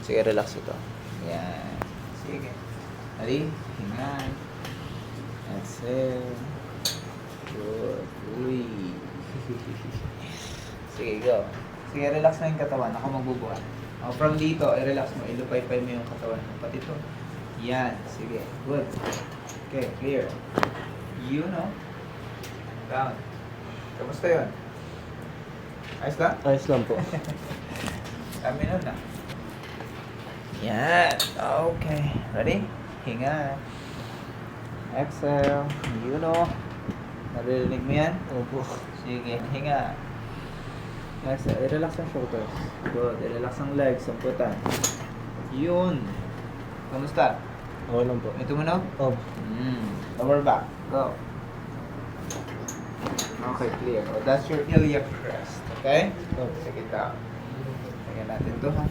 Sige, relax ito. Yan. Sige. Ready? Hingan. Exhale. Good. Uy. Sige, go. Sige, relax na yung katawan. Ako magbubuhat. From dito, i-relax mo. Ilupay-pay mo yung katawan mo. Pati ito. Yan. Sige. Good. Okay, clear. You know. Down. Kamusta yun? Ayos lang? Ayos lang po. Kami nun na. Yan. Okay. Ready? Hinga. Exhale. You know. Naririnig mo yan? Opo. Sige. Hinga. Exhale. I-relax ang shoulders. Good. I-relax ang legs. Ang putan. Yun. Kamusta? Okay lang po. May tumunog? Opo. Lower back. Go. Okay, clear. Oh, that's your iliac crest. Okay? Opo. Sige down. Tingnan natin to ha.